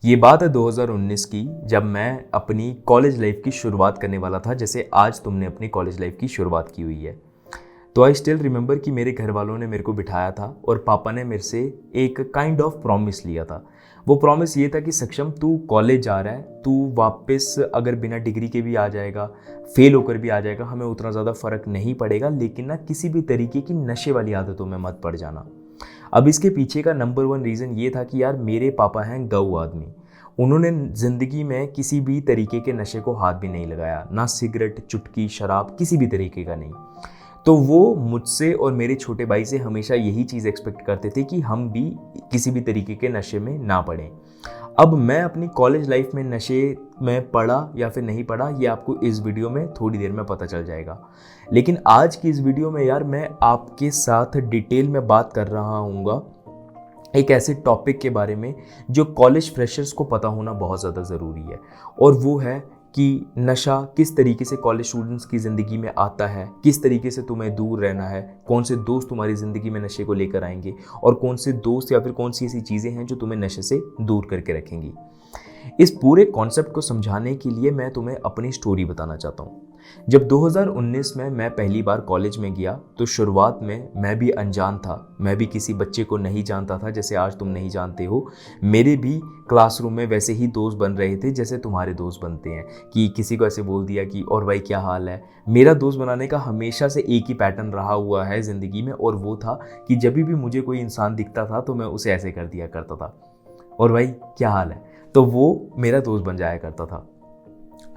ये बात है 2019 की, जब मैं अपनी कॉलेज लाइफ की शुरुआत करने वाला था, जैसे आज तुमने अपनी कॉलेज लाइफ की शुरुआत की हुई है। तो आई स्टिल रिमेंबर कि मेरे घर वालों ने मेरे को बिठाया था और पापा ने मेरे से एक काइंड ऑफ प्रॉमिस लिया था। वो प्रॉमिस ये था कि सक्षम, तू कॉलेज जा रहा है, तू वापस अगर बिना डिग्री के भी आ जाएगा, फेल होकर भी आ जाएगा, हमें उतना ज़्यादा फर्क नहीं पड़ेगा, लेकिन ना किसी भी तरीके की नशे वाली आदतों में मत पड़ जाना। अब इसके पीछे का नंबर वन रीज़न ये था कि यार मेरे पापा हैं गऊ आदमी। उन्होंने ज़िंदगी में किसी भी तरीके के नशे को हाथ भी नहीं लगाया, ना सिगरेट, चुटकी, शराब, किसी भी तरीके का नहीं। तो वो मुझसे और मेरे छोटे भाई से हमेशा यही चीज़ एक्सपेक्ट करते थे कि हम भी किसी भी तरीके के नशे में ना पड़ें। अब मैं अपनी कॉलेज लाइफ में नशे में पड़ा या फिर नहीं पड़ा, ये आपको इस वीडियो में थोड़ी देर में पता चल जाएगा। लेकिन आज की इस वीडियो में यार मैं आपके साथ डिटेल में बात कर रहा हूँगा एक ऐसे टॉपिक के बारे में जो कॉलेज फ्रेशर्स को पता होना बहुत ज़्यादा ज़रूरी है। और वो है कि नशा किस तरीके से कॉलेज स्टूडेंट्स की ज़िंदगी में आता है, किस तरीके से तुम्हें दूर रहना है, कौन से दोस्त तुम्हारी ज़िंदगी में नशे को लेकर आएंगे और कौन से दोस्त या फिर कौन सी ऐसी चीज़ें हैं जो तुम्हें नशे से दूर करके रखेंगी। इस पूरे कॉन्सेप्ट को समझाने के लिए मैं तुम्हें अपनी स्टोरी बताना चाहता हूँ। जब 2019 में मैं पहली बार कॉलेज में गया तो शुरुआत में मैं भी अनजान था, मैं भी किसी बच्चे को नहीं जानता था जैसे आज तुम नहीं जानते हो। मेरे भी क्लासरूम में वैसे ही दोस्त बन रहे थे जैसे तुम्हारे दोस्त बनते हैं, कि किसी को ऐसे बोल दिया कि और भाई क्या हाल है। मेरा दोस्त बनाने का हमेशा से एक ही पैटर्न रहा हुआ है ज़िंदगी में, और वो था कि जब भी मुझे कोई इंसान दिखता था तो मैं उसे ऐसे कर दिया करता था, और भाई क्या हाल है, तो वो मेरा दोस्त बन जाया करता था।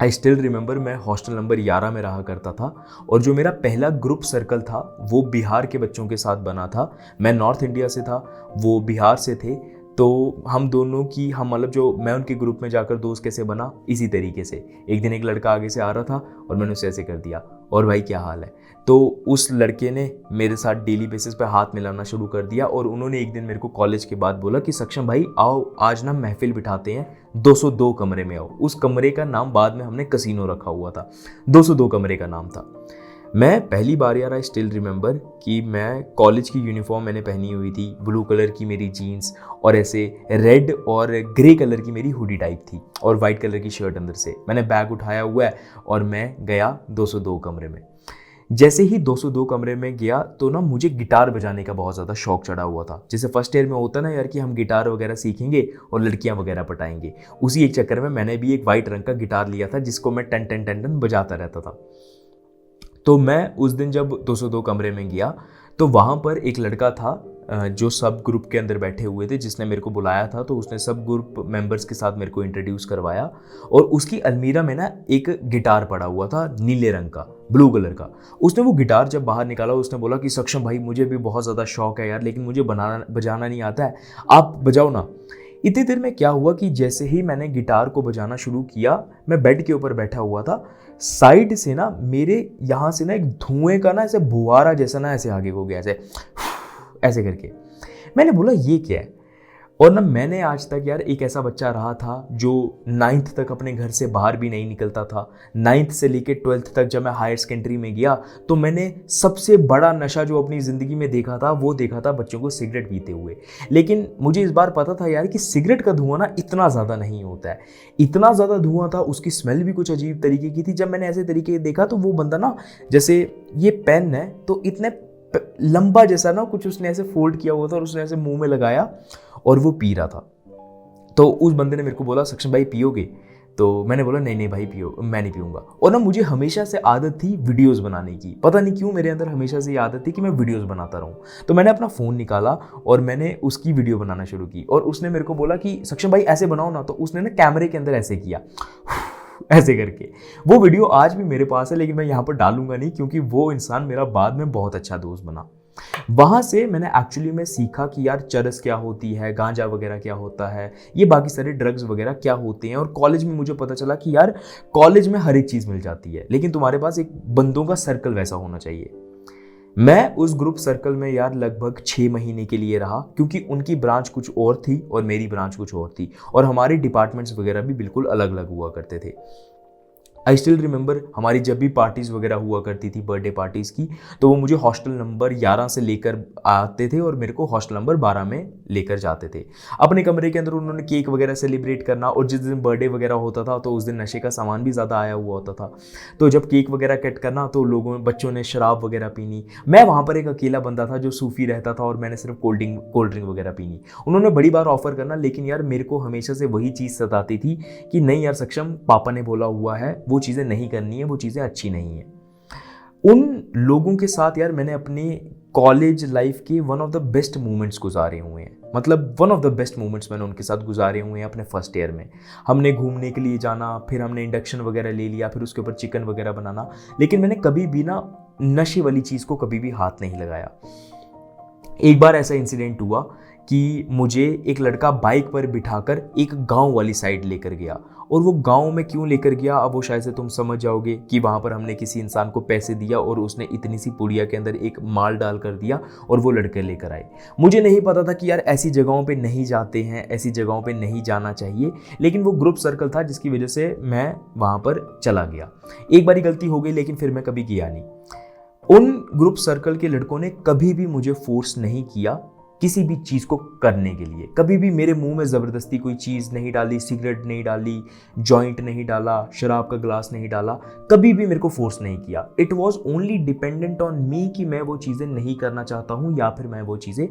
आई स्टिल रिमेंबर मैं हॉस्टल नंबर 11 में रहा करता था, और जो मेरा पहला ग्रुप सर्कल था वो बिहार के बच्चों के साथ बना था। मैं नॉर्थ इंडिया से था, वो बिहार से थे। तो हम दोनों की हम मतलब जो मैं उनके ग्रुप में जाकर दोस्त कैसे बना, इसी तरीके से एक दिन एक लड़का आगे से आ रहा था और मैंने उसे ऐसे कर दिया, और भाई क्या हाल है। तो उस लड़के ने मेरे साथ डेली बेसिस पे हाथ मिलाना शुरू कर दिया, और उन्होंने एक दिन मेरे को कॉलेज के बाद बोला कि सक्षम भाई आओ, आज ना महफिल बिठाते हैं, 202 कमरे में आओ। उस कमरे का नाम बाद में हमने कसीनो रखा हुआ था, 202 कमरे का नाम था। मैं पहली बार यार आई स्टिल रिमेंबर कि मैं कॉलेज की यूनिफॉर्म मैंने पहनी हुई थी, ब्लू कलर की मेरी जीन्स और ऐसे रेड और ग्रे कलर की मेरी हुडी टाइप थी, और वाइट कलर की शर्ट अंदर से। मैंने बैग उठाया हुआ है और मैं गया 202 कमरे में। जैसे ही 202 कमरे में गया तो ना मुझे गिटार बजाने का बहुत ज़्यादा शौक चढ़ा हुआ था। जैसे फर्स्ट ईयर में होता ना यार कि हम गिटार वगैरह सीखेंगे और लड़कियां वगैरह पटाएंगे, उसी एक चक्कर में मैंने भी एक वाइट रंग का गिटार लिया था जिसको मैं टन टन टन टन बजाता रहता था। तो मैं उस दिन जब 202 कमरे में गया तो वहाँ पर एक लड़का था जो सब ग्रुप के अंदर बैठे हुए थे, जिसने मेरे को बुलाया था। तो उसने सब ग्रुप मेंबर्स के साथ मेरे को इंट्रोड्यूस करवाया, और उसकी अलमीरा में ना एक गिटार पड़ा हुआ था नीले रंग का, ब्लू कलर का। उसने वो गिटार जब बाहर निकाला उसने बोला कि सक्षम भाई मुझे भी बहुत ज़्यादा शौक है यार, लेकिन मुझे बजाना नहीं आता है, आप बजाओ ना। इतनी देर में क्या हुआ कि जैसे ही मैंने गिटार को बजाना शुरू किया, मैं बेड के ऊपर बैठा हुआ था, साइड से ना मेरे यहाँ से ना एक धुएं का ना ऐसे बुआरा जैसा ना ऐसे आगे हो गया, ऐसे ऐसे करके। मैंने बोला ये क्या है। और ना मैंने आज तक यार एक ऐसा बच्चा रहा था जो 9th तक अपने घर से बाहर भी नहीं निकलता था। 9th से लेके 12th तक जब मैं हायर सेकेंडरी में गया तो मैंने सबसे बड़ा नशा जो अपनी ज़िंदगी में देखा था वो देखा था बच्चों को सिगरेट पीते हुए। लेकिन मुझे इस बार पता था यार कि सिगरेट का धुआं ना इतना ज़्यादा नहीं होता है, इतना ज़्यादा धुआं था, उसकी स्मेल भी कुछ अजीब तरीके की थी। जब मैंने ऐसे तरीके देखा तो वो बंदा ना, जैसे ये पेन है तो इतने लंबा जैसा ना कुछ उसने ऐसे फोल्ड किया हुआ था और उसने ऐसे मुंह में लगाया और वो पी रहा था। तो उस बंदे ने मेरे को बोला सक्षम भाई पियोगे, तो मैंने बोला नहीं नहीं भाई पियो, मैं नहीं पीऊंगा। और ना मुझे हमेशा से आदत थी वीडियोस बनाने की, पता नहीं क्यों मेरे अंदर हमेशा से ये आदत थी कि मैं वीडियोस बनाता रहूं। तो मैंने अपना फ़ोन निकाला और मैंने उसकी वीडियो बनाना शुरू की, और उसने मेरे को बोला कि सक्षम भाई ऐसे बनाओ ना। तो उसने ना कैमरे के अंदर ऐसे किया ऐसे करके। वो वीडियो आज भी मेरे पास है, लेकिन मैं यहाँ पर डालूंगा नहीं क्योंकि वो इंसान मेरा बाद में बहुत अच्छा दोस्त बना। वहाँ से मैंने एक्चुअली में सीखा कि यार चरस क्या होती है, गांजा वगैरह क्या होता है, ये बाकी सारे ड्रग्स वगैरह क्या होते हैं। और कॉलेज में मुझे पता चला कि यार कॉलेज में हर एक चीज़ मिल जाती है, लेकिन तुम्हारे पास एक बंदों का सर्कल वैसा होना चाहिए। मैं उस ग्रुप सर्कल में यार लगभग 6 महीने के लिए रहा, क्योंकि उनकी ब्रांच कुछ और थी और मेरी ब्रांच कुछ और थी, और हमारे डिपार्टमेंट्स वगैरह भी बिल्कुल अलग अलग हुआ करते थे। आई स्टिल रिमेंबर हमारी जब भी पार्टीज़ वगैरह हुआ करती थी बर्थडे पार्टीज़ की, तो वो मुझे हॉस्टल नंबर 11 से लेकर आते थे और मेरे को हॉस्टल नंबर 12 में लेकर जाते थे। अपने कमरे के अंदर उन्होंने केक वगैरह सेलिब्रेट करना, और जिस दिन बर्थडे वगैरह होता था तो उस दिन नशे का सामान भी ज़्यादा आया हुआ होता था। तो जब केक वगैरह कट करना तो बच्चों ने शराब वगैरह पीनी। मैं वहाँ पर एक अकेला बंदा था जो सूफी रहता था और मैंने सिर्फ कोल्ड ड्रिंक वगैरह पीनी। उन्होंने बड़ी बार ऑफर करना, लेकिन यार मेरे को हमेशा से वही चीज़ सताती थी कि नहीं यार सक्षम, पापा ने बोला हुआ है, वो चीज़ें नहीं करनी है, वो चीज़ें अच्छी नहीं है। उन लोगों के साथ यार मैंने अपने कॉलेज लाइफ के one of the best moments गुजारे हुए हैं। मतलब one of the best moments मैंने उनके साथ गुजारे हुए हैं अपने फर्स्ट ईयर में। हमने घूमने के लिए जाना, फिर हमने इंडक्शन वगैरह ले लिया, फिर उसके ऊपर चिकन वगैरह बनाना, लेकिन मैंने कभी भी ना नशे वाली चीज़ को कभी भी हाथ नहीं लगाया। एक बार ऐसा इंसिडेंट हुआ कि मुझे एक लड़का बाइक पर बिठाकर एक गांव वाली साइड लेकर गया, और वो गांव में क्यों लेकर गया अब वो शायद से तुम समझ जाओगे कि वहाँ पर हमने किसी इंसान को पैसे दिया और उसने इतनी सी पुड़िया के अंदर एक माल डाल कर दिया और वो लड़के लेकर आए। मुझे नहीं पता था कि यार ऐसी जगहों पे नहीं जाते हैं, ऐसी जगहों पे नहीं जाना चाहिए, लेकिन वो ग्रुप सर्कल था जिसकी वजह से मैं वहाँ पर चला गया। एक बारी गलती हो गई, लेकिन फिर मैं कभी गया नहीं। उन ग्रुप सर्कल के लड़कों ने कभी भी मुझे फोर्स नहीं किया किसी भी चीज़ को करने के लिए। कभी भी मेरे मुंह में ज़बरदस्ती कोई चीज़ नहीं डाली, सिगरेट नहीं डाली, जॉइंट नहीं डाला, शराब का ग्लास नहीं डाला, कभी भी मेरे को फोर्स नहीं किया। It was only dependent on me कि मैं वो चीज़ें नहीं करना चाहता हूँ या फिर मैं वो चीज़ें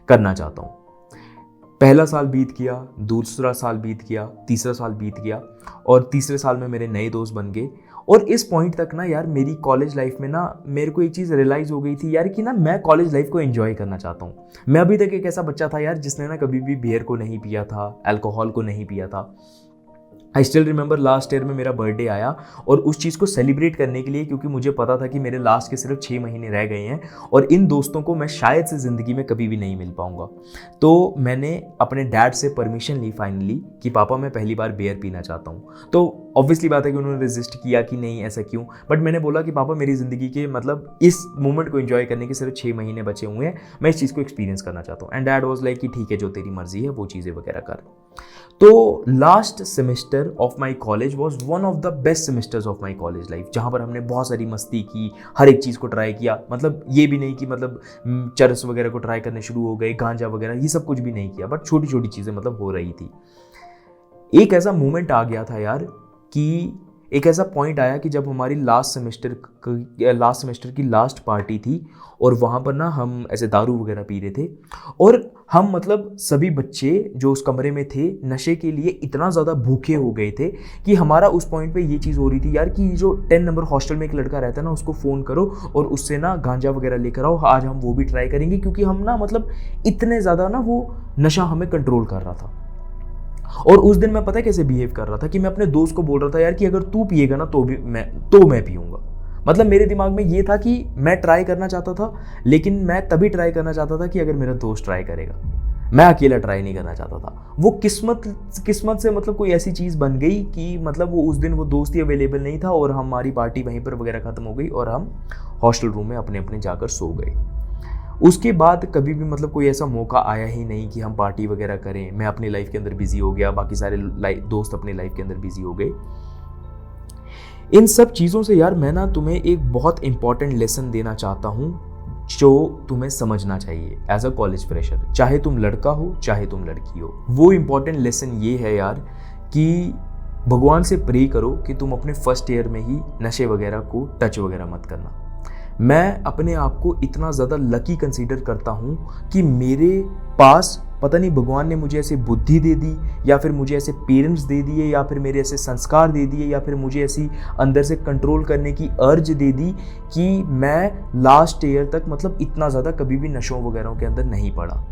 करना चाहता हूँ। पहला साल बीत गया, दूसरा साल बीत गया, तीसरा साल बीत गया, और तीसरे साल में मेरे नए दोस्त बन गए। और इस पॉइंट तक ना यार मेरी कॉलेज लाइफ में ना मेरे को एक चीज़ रियलाइज़ हो गई थी यार कि ना मैं कॉलेज लाइफ को एंजॉय करना चाहता हूँ। मैं अभी तक एक ऐसा बच्चा था यार जिसने ना कभी भी बियर को नहीं पिया था, अल्कोहल को नहीं पिया था। I still remember last year में मेरा बर्थडे आया, और उस चीज़ को सेलिब्रेट करने के लिए, क्योंकि मुझे पता था कि मेरे लास्ट के सिर्फ 6 महीने रह गए हैं और इन दोस्तों को मैं शायद से ज़िंदगी में कभी भी नहीं मिल पाऊंगा, तो मैंने अपने डैड से परमिशन ली फाइनली कि पापा मैं पहली बार बियर पीना चाहता हूँ। तो ऑब्वियसली बात है कि उन्होंने रेजिस्ट किया कि नहीं ऐसा क्यों, बट मैंने बोला कि पापा मेरी ज़िंदगी के मतलब इस मोमेंट को एंजॉय करने के सिर्फ 6 महीने बचे हुए हैं, मैं इस चीज़ को एक्सपीरियंस करना चाहता हूँ। एंड डैड वाज लाइक कि ठीक है जो तेरी मर्जी है वो चीज़ें वगैरह कर। तो last semester of my college was one of the best semesters of my college life, जहाँ पर हमने बहुत सारी मस्ती की, हर एक चीज़ को ट्राई किया। मतलब ये भी नहीं कि मतलब चरस वगैरह को ट्राई करने शुरू हो गए, गांजा वगैरह, ये सब कुछ भी नहीं किया, बट छोटी छोटी चीज़ें मतलब हो रही थी। एक ऐसा मोमेंट आ गया था यार कि एक ऐसा पॉइंट आया कि जब हमारी लास्ट सेमेस्टर की लास्ट पार्टी थी, और वहाँ पर ना हम ऐसे दारू वगैरह पी रहे थे, और हम मतलब सभी बच्चे जो उस कमरे में थे नशे के लिए इतना ज़्यादा भूखे हो गए थे कि हमारा उस पॉइंट पे ये चीज़ हो रही थी यार कि जो 10 नंबर हॉस्टल में एक लड़का रहता है ना, उसको फ़ोन करो और उससे ना गांजा वगैरह लेकर आओ, आज हम वो भी ट्राई करेंगे, क्योंकि हम ना मतलब इतने ज़्यादा ना वो नशा हमें कंट्रोल कर रहा था। और उस दिन मैं पता है कैसे बिहेव कर रहा था कि मैं अपने दोस्त को बोल रहा था यार कि अगर तू पिएगा ना तो मैं पीऊंगा। मतलब मेरे दिमाग में ये था कि मैं ट्राई करना चाहता था, लेकिन मैं तभी ट्राई करना चाहता था कि अगर मेरा दोस्त ट्राई करेगा, मैं अकेला ट्राई नहीं करना चाहता था। वो किस्मत से मतलब कोई ऐसी चीज़ बन गई कि मतलब वो उस दिन वो दोस्त ही अवेलेबल नहीं था, और हमारी पार्टी वहीं पर वगैरह ख़त्म हो गई और हम हॉस्टल रूम में अपने अपने जाकर सो गए। उसके बाद कभी भी मतलब कोई ऐसा मौका आया ही नहीं कि हम पार्टी वगैरह करें। मैं अपनी लाइफ के अंदर बिजी हो गया, बाकी सारे दोस्त अपनी लाइफ के अंदर बिजी हो गए। इन सब चीज़ों से यार मैं ना तुम्हें एक बहुत इंपॉर्टेंट लेसन देना चाहता हूँ जो तुम्हें समझना चाहिए एज अ कॉलेज फ्रेशर, चाहे तुम लड़का हो चाहे तुम लड़की हो। वो इंपॉर्टेंट लेसन ये है यार कि भगवान से प्रे करो कि तुम अपने फर्स्ट ईयर में ही नशे वगैरह को टच वगैरह मत करना। मैं अपने आप को इतना ज़्यादा लकी कंसीडर करता हूँ कि मेरे पास पता नहीं भगवान ने मुझे ऐसे बुद्धि दे दी, या फिर मुझे ऐसे पेरेंट्स दे दिए, या फिर मेरे ऐसे संस्कार दे दिए, या फिर मुझे ऐसी अंदर से कंट्रोल करने की अर्ज दे दी कि मैं लास्ट ईयर तक मतलब इतना ज़्यादा कभी भी नशों वगैरह के अंदर नहीं पड़ा।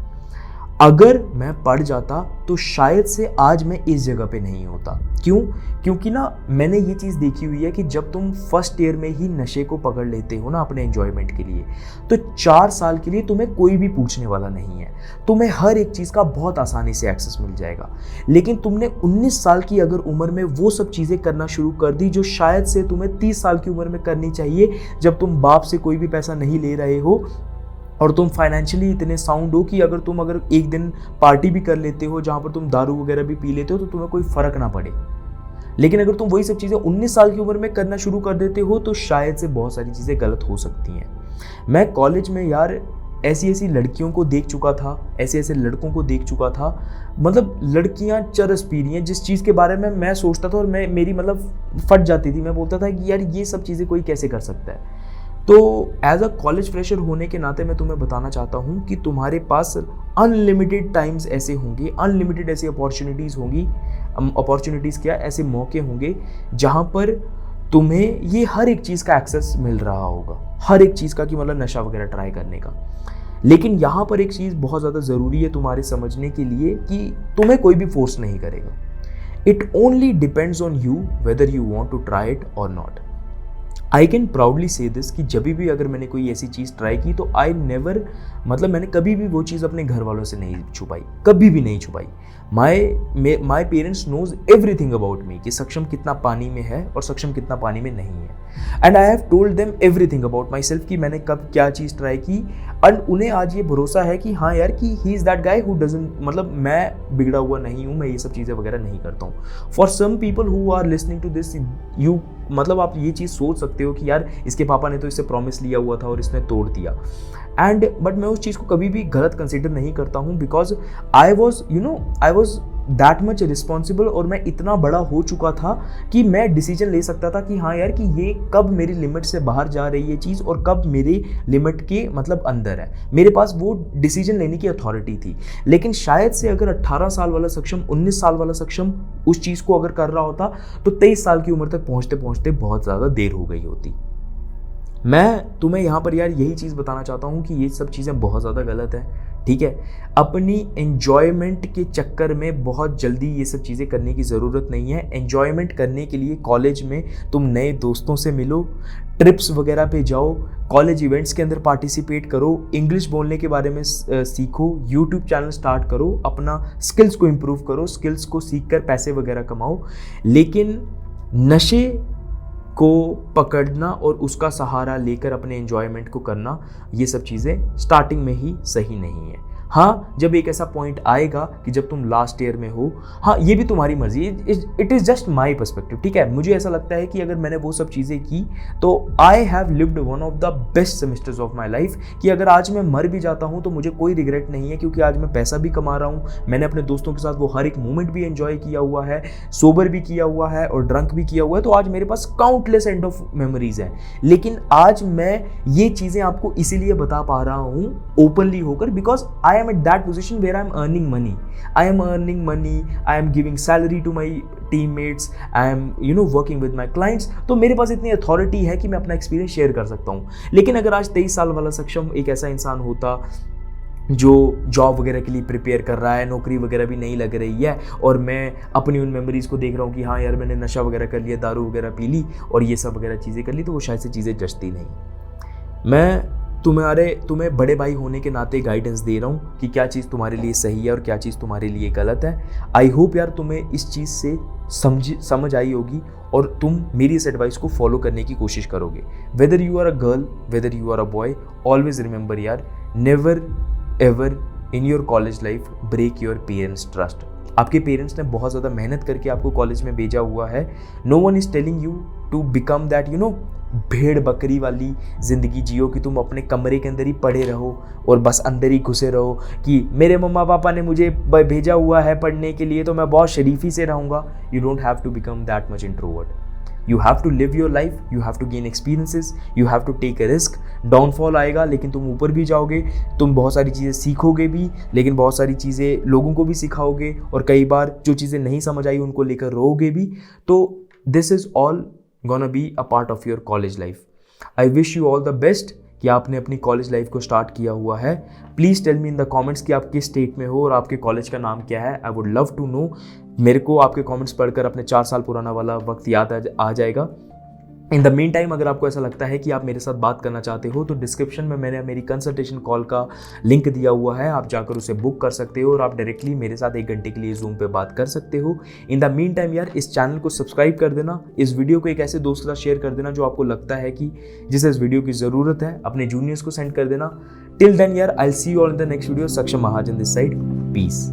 अगर मैं पढ़ जाता तो शायद से आज मैं इस जगह पे नहीं होता। क्यों? क्योंकि ना मैंने ये चीज़ देखी हुई है कि जब तुम फर्स्ट ईयर में ही नशे को पकड़ लेते हो ना अपने एंजॉयमेंट के लिए, तो 4 साल के लिए तुम्हें कोई भी पूछने वाला नहीं है, तुम्हें हर एक चीज़ का बहुत आसानी से एक्सेस मिल जाएगा। लेकिन तुमने 19 साल की अगर उम्र में वो सब चीज़ें करना शुरू कर दी जो शायद से तुम्हें 30 साल की उम्र में करनी चाहिए, जब तुम बाप से कोई भी पैसा नहीं ले रहे हो और तुम फाइनेंशियली इतने साउंड हो कि अगर एक दिन पार्टी भी कर लेते हो जहाँ पर तुम दारू वगैरह भी पी लेते हो तो तुम्हें कोई फ़र्क ना पड़े। लेकिन अगर तुम वही सब चीज़ें 19 साल की उम्र में करना शुरू कर देते हो तो शायद से बहुत सारी चीज़ें गलत हो सकती हैं। मैं कॉलेज में यार ऐसी ऐसी लड़कियों को देख चुका था, ऐसे ऐसे लड़कों को देख चुका था, मतलब लड़कियां चरस पी रही हैं, जिस चीज़ के बारे में मैं सोचता था और मेरी मतलब फट जाती थी। मैं बोलता था कि यार ये सब चीज़ें कोई कैसे कर सकता है। तो एज अ कॉलेज फ्रेशर होने के नाते मैं तुम्हें बताना चाहता हूँ कि तुम्हारे पास अनलिमिटेड टाइम्स ऐसे होंगे, अनलिमिटेड ऐसी अपॉर्चुनिटीज़ होंगी, अपॉर्चुनिटीज़ क्या, ऐसे मौके होंगे जहाँ पर तुम्हें ये हर एक चीज़ का एक्सेस मिल रहा होगा, हर एक चीज़ का, कि मतलब नशा वगैरह ट्राई करने का। लेकिन यहाँ पर एक चीज़ बहुत ज़्यादा ज़रूरी है तुम्हारे समझने के लिए कि तुम्हें कोई भी फोर्स नहीं करेगा। It only depends on you whether you want to try it or not. I can proudly say this कि जब भी अगर मैंने कोई ऐसी चीज़ ट्राई की तो आई नेवर, मतलब मैंने कभी भी वो चीज़ अपने घर वालों से नहीं छुपाई, कभी भी नहीं छुपाई। My parents know everything about me कि सक्षम कितना पानी में है और सक्षम कितना पानी में नहीं है। And I have told them everything about my self कि मैंने कब क्या चीज़ ट्राई की। एंड उन्हें आज ये भरोसा है कि हाँ यार, कि he is that guy who doesn't, मतलब मैं बिगड़ा हुआ नहीं हूँ, मैं ये सब चीज़ें वगैरह नहीं करता हूँ। For some people who are listening to this, you, मतलब आप ये चीज़ सोच सकते हो कि यार इसके पापा ने तो इससे प्रॉमिस लिया हुआ था और इसने तोड़ दिया। बट मैं उस चीज़ को कभी भी गलत कंसिडर नहीं करता हूँ, because I was that much responsible, और मैं इतना बड़ा हो चुका था कि मैं डिसीजन ले सकता था कि हाँ यार, कि ये कब मेरी लिमिट से बाहर जा रही है चीज़ और कब मेरी लिमिट के मतलब अंदर है। मेरे पास वो डिसीजन लेने की अथॉरिटी थी। लेकिन शायद से अगर 18 साल वाला सक्षम 19 साल वाला सक्षम उस चीज़ को अगर कर रहा होता तो 23 साल की उम्र तक पहुँचते पहुँचते बहुत ज़्यादा देर हो गई होती। मैं तुम्हें यहाँ पर यार यही चीज़ बताना चाहता हूँ कि ये सब चीज़ें बहुत ज़्यादा गलत है, ठीक है। अपनी एन्जॉयमेंट के चक्कर में बहुत जल्दी ये सब चीज़ें करने की ज़रूरत नहीं है। एन्जॉयमेंट करने के लिए कॉलेज में तुम नए दोस्तों से मिलो, ट्रिप्स वगैरह पे जाओ, कॉलेज इवेंट्स के अंदर पार्टिसिपेट करो, इंग्लिश बोलने के बारे में सीखो, यूट्यूब चैनल स्टार्ट करो, अपना स्किल्स को इम्प्रूव करो, स्किल्स को सीख कर पैसे वगैरह कमाओ। लेकिन नशे को पकड़ना और उसका सहारा लेकर अपने एंजॉयमेंट को करना, ये सब चीज़ें स्टार्टिंग में ही सही नहीं है। हाँ, जब एक ऐसा पॉइंट आएगा कि जब तुम लास्ट ईयर में हो, हाँ ये भी तुम्हारी मर्जी, it is just my perspective, ठीक है। मुझे ऐसा लगता है कि अगर मैंने वो सब चीज़ें की तो I have lived one of the best semesters of my life, कि अगर आज मैं मर भी जाता हूँ तो मुझे कोई रिग्रेट नहीं है, क्योंकि आज मैं पैसा भी कमा रहा हूँ, मैंने अपने दोस्तों के साथ वो हर एक मोमेंट भी एंजॉय किया हुआ है, सोबर भी किया हुआ है और ड्रंक भी किया हुआ है। तो आज मेरे पास काउंटलेस एंड ऑफ मेमोरीज हैं। लेकिन आज मैं ये चीज़ें आपको इसीलिए बता पा रहा हूँ ओपनली होकर, because I am at that position where I am earning money. I am earning money. I am giving salary to my teammates. I am working with my clients. तो मेरे पास इतनी अथॉरिटी है कि मैं अपना एक्सपीरियंस शेयर कर सकता हूँ। लेकिन अगर आज 23 साल वाला सक्षम एक ऐसा इंसान होता जो जॉब वगैरह के लिए प्रिपेयर कर रहा है, नौकरी वगैरह भी नहीं लग रही है, और मैं अपनी उन मेमोरीज़ को देख रहा हूँ कि हाँ यार मैंने नशा वगैरह कर लिया, दारू वगैरह पी ली और ये सब वगैरह चीज़ें कर ली, तो वो शायद से चीज़ें जचती नहीं। मैं तुम्हें बड़े भाई होने के नाते गाइडेंस दे रहा हूँ कि क्या चीज़ तुम्हारे लिए सही है और क्या चीज़ तुम्हारे लिए गलत है। आई होप यार तुम्हें इस चीज़ से समझ आई होगी और तुम मेरी इस एडवाइस को फॉलो करने की कोशिश करोगे। Whether you are a girl, whether you are a boy, always remember यार, never ever in your college life break your parents trust. आपके पेरेंट्स ने बहुत ज़्यादा मेहनत करके आपको कॉलेज में भेजा हुआ है। No one is telling you to become that भेड़ बकरी वाली ज़िंदगी जियो कि तुम अपने कमरे के अंदर ही पड़े रहो और बस अंदर ही घुसे रहो कि मेरे मम्मा पापा ने मुझे भेजा हुआ है पढ़ने के लिए तो मैं बहुत शरीफी से रहूँगा। You don't have to become that much introvert. You have to live your life, you have to gain experiences, you have to take a risk. Downfall आएगा लेकिन तुम ऊपर भी जाओगे, तुम बहुत सारी चीज़ें सीखोगे भी, लेकिन बहुत सारी चीज़ें लोगों को भी सिखाओगे और कई बार जो चीज़ें नहीं समझ आई उनको लेकर रोओगे भी। तो this is all gonna be a part of your college life. I wish you all the best कि आपने अपनी कॉलेज लाइफ को स्टार्ट किया हुआ है। Please tell me in the comments कि आप किस स्टेट में हो और आपके कॉलेज का नाम क्या है। I would love to know. मेरे को आपके कमेंट्स पढ़कर अपने 4 साल पुराना वाला वक्त याद आ जाएगा। इन द मीन टाइम अगर आपको ऐसा लगता है कि आप मेरे साथ बात करना चाहते हो तो डिस्क्रिप्शन में मैंने मेरी कंसल्टेशन कॉल का लिंक दिया हुआ है, आप जाकर उसे बुक कर सकते हो और आप डायरेक्टली मेरे साथ 1 घंटे के लिए जूम पे बात कर सकते हो। इन द मीन टाइम यार इस चैनल को सब्सक्राइब कर देना, इस वीडियो को एक ऐसे दोस्त के साथ शेयर कर देना जो आपको लगता है कि जिसे इस वीडियो की ज़रूरत है, अपने जूनियर्स को सेंड कर देना। टिल देन यार I will see you all in the next video. सक्षम महाजन दिस साइड, पीस।